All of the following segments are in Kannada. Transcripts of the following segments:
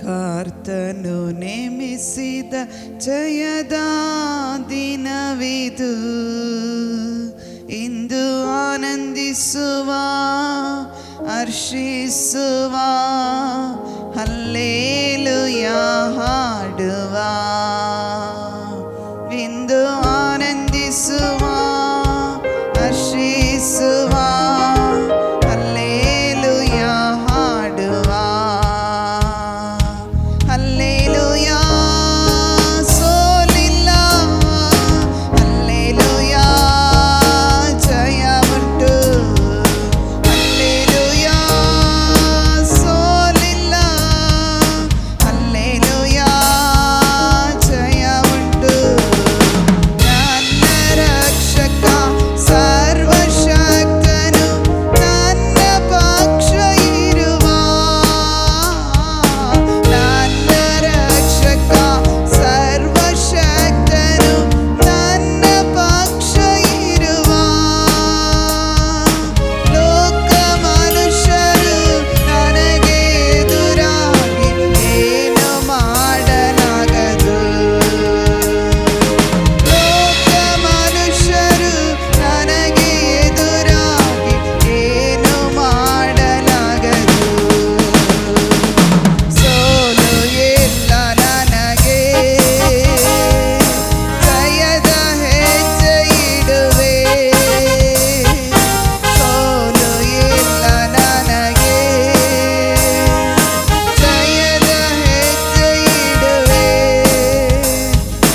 ಕರ್ತನು ನೇಮಿಸಿದ ಜಯದ ದಿನವಿದು. ಇಂದು ಆನಂದಿಸುವ, ಹರ್ಷಿಸುವ, ಹಲ್ಲೇಲೂಯಾ ಹಾಡುವ. ಇಂದು ಆನಂದಿಸುವ, ಹರ್ಷಿಸುವ, ಹಲ್ಲೇಲೂಯಾ ಹಾಡುವ. ಹಲ್ಲೇಲೂಯಾ ಸೋಲಿಲ್ಲ, ಹಲ್ಲೇಲೂಯಾ ಜಯ ಉಂಟು. ಹಲ್ಲೇಲೂಯಾ ಸೋಲಿಲ್ಲ, ಹಲ್ಲೇಲೂಯಾ ಜಯ ಉಂಟು. ನನ್ನ ರಕ್ಷಕ ಸರ್ವಶಕ್ತನು ನನ್ನ ಪಕ್ಷ ಇರುವ. ನನ್ನ ರಕ್ಷಕ ಸರ್ವಶಕ್ತನು ನನ್ನ ಪಕ್ಷ ಇರುವ. ಲೋಕ ಮನುಷ್ಯರು ನನಗೆ ಎದುರಾಗಿ ಏನು ಮಾಡಲಾಗದು. ಲೋಕ ಮನುಷ್ಯರು ನನಗೆ ಎದುರಾಗಿ ಏನು ಮಾಡಲಾಗದು. ಸೋಲು ಇಲ್ಲ ನನಗೆ, ಜಯದ ಹೆಜ್ಜೆ ಇಡುವೆ. ಸೋಲು ಇಲ್ಲ ನನಗೆ, ಜಯದ ಹೆಜ್ಜೆ ಇಡುವೆ.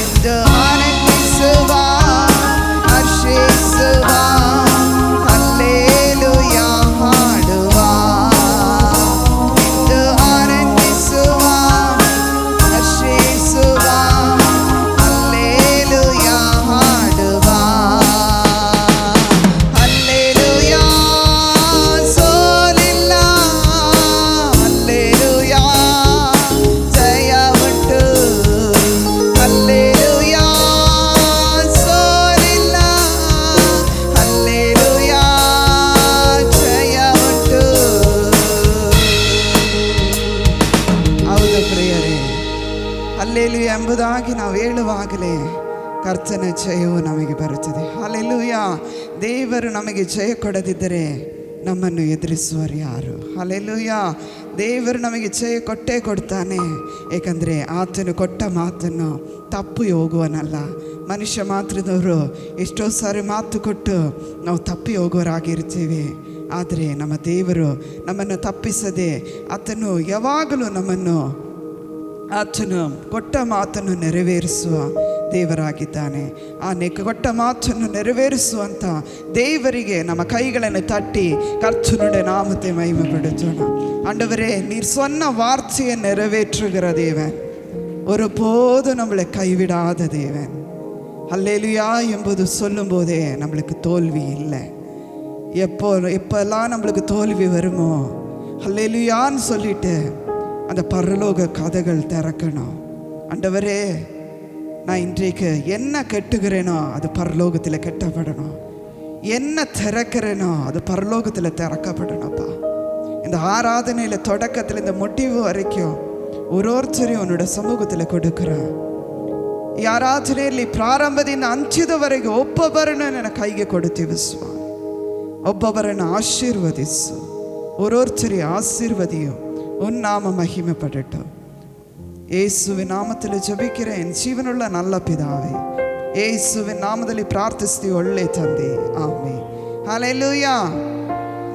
ಎಂದು ಆನಂದಿಸುವ, ಹರ್ಷಿಸುವ, ಹಲ್ಲೇಲೂಯಾ ಹಾಡುವ. ಎಂದು ಆನಂದಿಸುವ, ಹರ್ಷಿಸುವ, ಹಲ್ಲೇಲೂಯಾ ಹಾಡುವ. ಹಲ್ಲೇಲೂಯಾ ಸೋಲಿಲ್ಲ, ಹಲ್ಲೇಲೂಯಾ ಜಯ ಉಂಟು. ಹಲ್ಲೇಲೂಯಾ ಸೋಲಿಲ್ಲ, ಹಲ್ಲೇಲೂಯಾ ಜಯ ಉಂಟು. ಹೌದು ಪ್ರಿಯರೇ, ಹಲ್ಲೇಲೂಯಾ ಎಂಬುದಾಗಿ ನಾವು ಹೇಳುವಾಗಲೇ ಕರ್ತನ ಜಯವು ನಮಗೆ ಬರುತ್ತದೆ. ಹಲ್ಲೇಲೂಯಾ. ದೇವರು ನಮಗೆ ಜಯ ಕೊಡದಿದ್ದರೆ ನಮ್ಮನ್ನು ಎದುರಿಸುವರು ಯಾರು? ಹಲ್ಲೇಲೂಯಾ. ದೇವರು ನಮಗೆ ಜಯ ಕೊಟ್ಟೇ ಕೊಡ್ತಾನೆ. ಏಕೆಂದರೆ ಆತನು ಕೊಟ್ಟ ಮಾತನ್ನು ತಪ್ಪಿ ಹೋಗುವನಲ್ಲ. ಮನುಷ್ಯ ಮಾತ್ರದವರು ಎಷ್ಟೋ ಸಾರಿ ಮಾತು ಕೊಟ್ಟು ನಾವು ತಪ್ಪಿ ಹೋಗೋರಾಗಿರ್ತೀವಿ. ಆದರೆ ನಮ್ಮ ದೇವರು ನಮ್ಮನ್ನು ತಪ್ಪಿಸದೆ ಆತನು ಯಾವಾಗಲೂ ಆತನು ಕೊಟ್ಟ ಮಾತನ್ನು ನೆರವೇರಿಸುವ ದೇವರಾಗಿದ್ದಾನೆ. ಆ ಕೊಟ್ಟ ಮಾತನ್ನು ನೆರವೇರಿಸುವಂಥ ದೇವರಿಗೆ ನಮ್ಮ கைಗಳನ್ನು தட்டி கர்த்தருடைய நாமத்தை மகிமைப்படுத்தோம். ஆண்டவரே, நீர் சொன்ன வார்த்தையை நிறைவேற்றுகிற தேவன், ஒருபோதும் நம்மளை கைவிடாத தேவன். ஹல்லேலூயா என்பது சொல்லும் போதே நம்மளுக்கு தோல்வி இல்லை. எப்பெல்லாம் நம்மளுக்கு தோல்வி வருமோ, ஹல்லேலூயான்னு சொல்லிட்டு அந்த பரலோக கதைகள் திறக்கணும். ஆண்டவரே, நான் இன்றைக்கு என்ன கெட்டுகிறேனோ அது பரலோகத்தில் கெட்டப்படணும். என்ன திறக்கிறேனோ அது பரலோகத்தில் திறக்கப்படணும்ப்பா. இந்த ஆராதனையில் தொடக்கத்தில் இந்த முடிவு வரைக்கும் ஒருத்தரையும் உன்னோட சமூகத்தில் கொடுக்குறேன். ಈ ಆರಾಧನೆಯಲ್ಲಿ ಪ್ರಾರಂಭದಿಂದ ಅಂತ್ಯದವರೆಗೆ ಒಬ್ಬೊಬ್ಬರನ್ನು ನನ್ನ ಕೈಗೆ ಕೊಡುತ್ತೀವಿ ಸ್ವಾಮಿ. ಒಬ್ಬೊಬ್ಬರನ್ನು ಆಶೀರ್ವದಿಸು, ಓರೋರ್ತರಿ ಆಶೀರ್ವದಿಯು. உன் நாம மகிமைப்படட்டும். இயேசுவின் நாமத்தில் ஜெபிக்கிறேன் என் ಜೀವನವುಳ್ಳ நல்ல பிதாவே. ಯೇಸುವಿನ ನಾಮದಲ್ಲಿ ಪ್ರಾರ್ಥಿಸ್ತೀವಿ ಒಳ್ಳೆ ತಂದೆ, ಆಮೆನ್. ಹಲ್ಲೇಲೂಯಾ.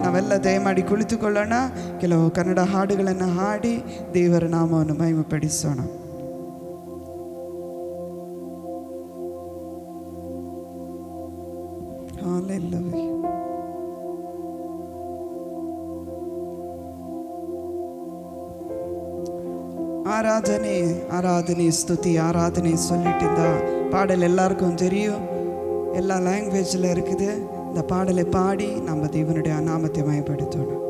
ನಾವೆಲ್ಲ ದಯಮಾಡಿ ಕುಳಿತುಕೊಳ್ಳೋಣ. ಕೆಲವು ಕನ್ನಡ ಹಾಡುಗಳನ್ನು ಹಾಡಿ ದೇವರ ನಾಮವನ್ನು ಮಹಿಮೆಪಡಿಸೋಣ. ಹಲ್ಲೇಲೂಯಾ. ஆராதனை ஆராதனை ஸ்துதி ஆராதனை சொல்லிட்டு இந்த பாடல் எல்லாருக்கும் தெரியும். எல்லா லாங்குவேஜில் இருக்குது. இந்த பாடலை பாடி நம்ம தேவனுடைய நாமத்தை மகிமைப்படுத்தணும்.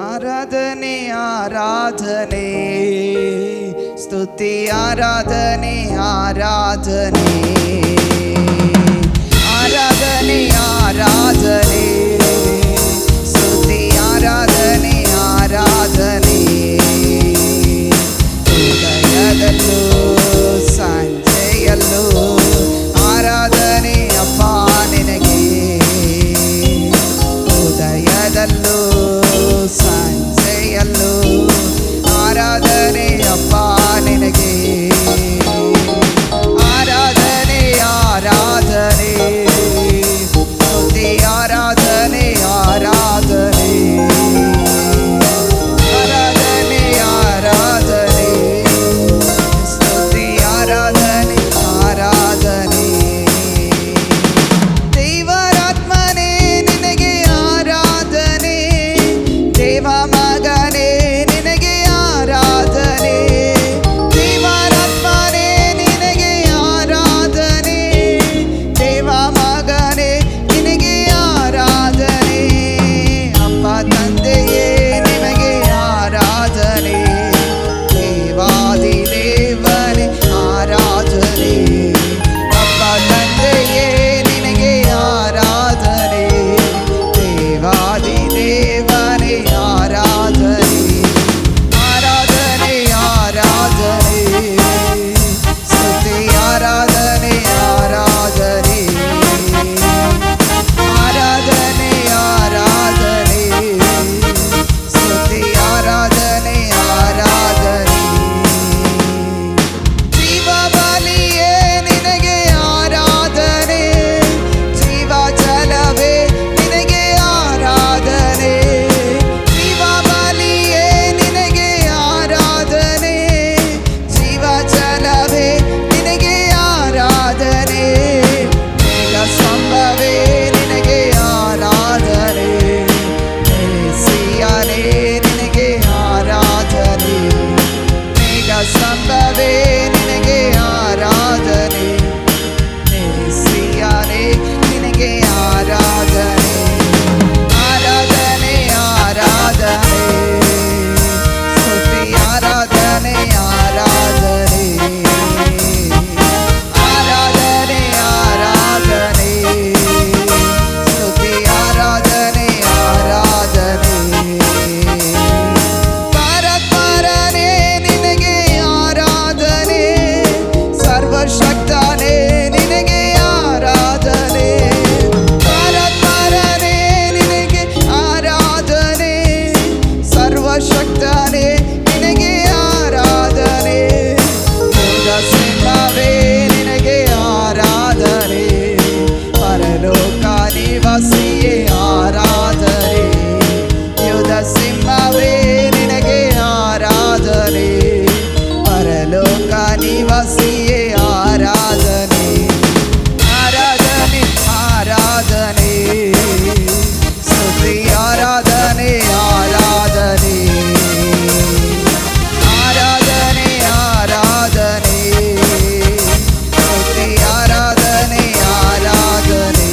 ஆராதனை ஆராதனை ஸ்துதி ஆராதனை ஆராதனை ஆராதனை ஆராதனை ஸ்துதி ஆராதனை ஆராதனை ನಿವಾಸಿಯೇ ಆರಾಧನೆ ಆರಾಧನೆ ಆರಾಧನೆ ಸ್ತುತಿ ಆರಾಧನೆ ಆರಾಧನೆ ಆರಾಧನೆ ಆರಾಧನೆ ಸ್ತುತಿ ಆರಾಧನೆ ಆರಾಧನೆ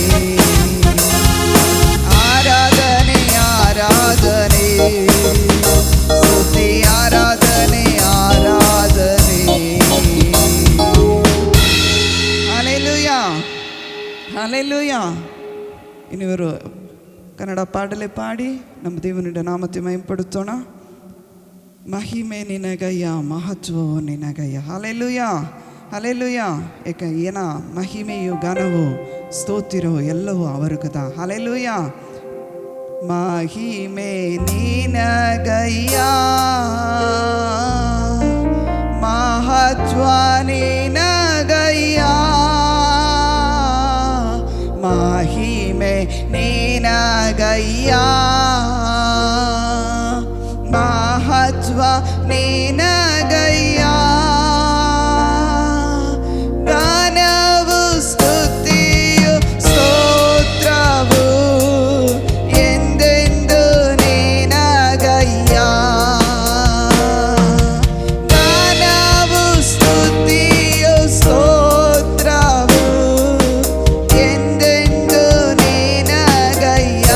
ಆರಾಧನೆ ಆರಾಧನೆ ಸ್ತುತಿ ಆರಾಧನೆ ಆರಾಧನೆ. Hallelujah hallelujah. ಇನ್ನಿವರು ಕನ್ನಡ ಪಾಡಲೆ ಪಾಡಿ ನಮ್ಮ ದೇವನುಡ ನಾಮತೆ ಮಹಿಮೆಪಡುತ್ತೋಣ. ಮಹಿಮೆ ನಿನಗಯ್ಯ, ಮಹತ್ವವು ನಿನಗಯ್ಯ. Hallelujah hallelujah. ಏಕ ಏನ ಮಹಿಮೆಯು ಘನವು ಸ್ತೋತಿರವು ಎಲ್ಲವೂ ಅವರಿಗದ. ಹಲ್ಲೆಲೂಯಾ. ಮಹಿಮೆ ನಿನಗಯ್ಯ, ಮಹತ್ವ ನಿನಗಯ್ಯ, ಮಹಿಮೆ ನಿನಗಯ್ಯ, ಮಹತ್ವ ನಿನಗಯ್ಯ, ಗಾನವು ಸ್ತುತಿಯು ಸ್ತೋತ್ರವು ಎಂದೆಂದು ನಿನಗಯ್ಯ, ಗಾನವು ಸ್ತುತಿಯು ಸ್ತೋತ್ರವು ಎಂದೆಂದು ನಿನಗಯ್ಯ.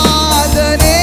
ಆರಾಧನೆ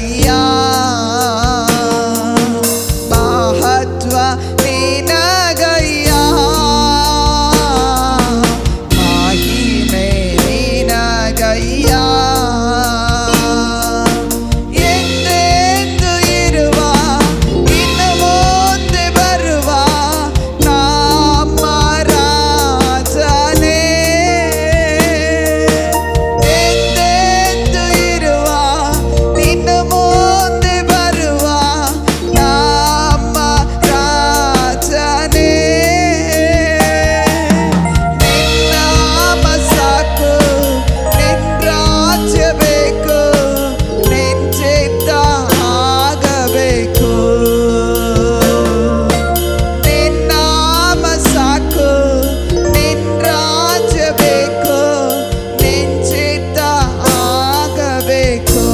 ನಿನಗಯ್ಯ, ಮಹತ್ವ ನಿನಗಯ್ಯ, ಮಹಿಮೆ ನಿನಗಯ್ಯ. ಎಂದೆಂದು ಇರುವ ಇನ್ನು ಮುಂದೆ ಬರುವ ನಮ್ಮ ರಾಜನೇ, ಎಂದೆಂದು ಇರುವ ಇನ್ನು ಮುಂದೆ ಬರುವ ನಮ್ಮ ರಾಜನೇ. ನಿನ್ನ ನಾಮ ಸಾಕು, ನಿನ್ನ ರಾಜ್ಯ ಬೇಕು, ನಿನ್ನ ಚಿತ್ತ ಆಗಬೇಕು. ನಿನ್ನ ನಾಮ ಸಾಕು, ನಿನ್ನ ರಾಜ್ಯ ಬೇಕು, ನಿನ್ನ ಚಿತ್ತ ಆಗಬೇಕು.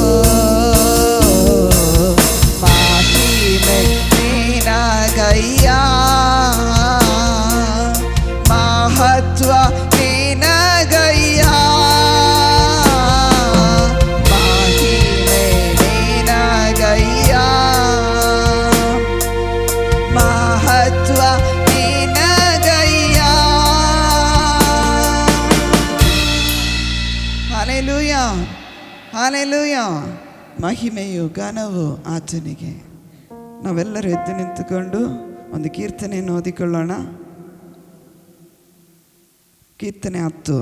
ಮಹಿಮೆ ನಿನಗಯ್ಯ, ಮಹತ್ವ ನಿನಗಯ್ಯ, ಮಹಿಮೆ ನಿನಗಯ್ಯ, ಮಹತ್ವ ನಿನಗಯ್ಯ. Hallelujah, hallelujah. ಮಹಿಮೆಯು ಘನವು ಆತನಿಗೆ. ನಾವೆಲ್ಲರೂ ಎದ್ದು ನಿಂತುಕೊಂಡು ಒಂದು ಕೀರ್ತನೆಯನ್ನು ಓದಿಕೊಳ್ಳೋಣ. ಕೀರ್ತನೆ 10.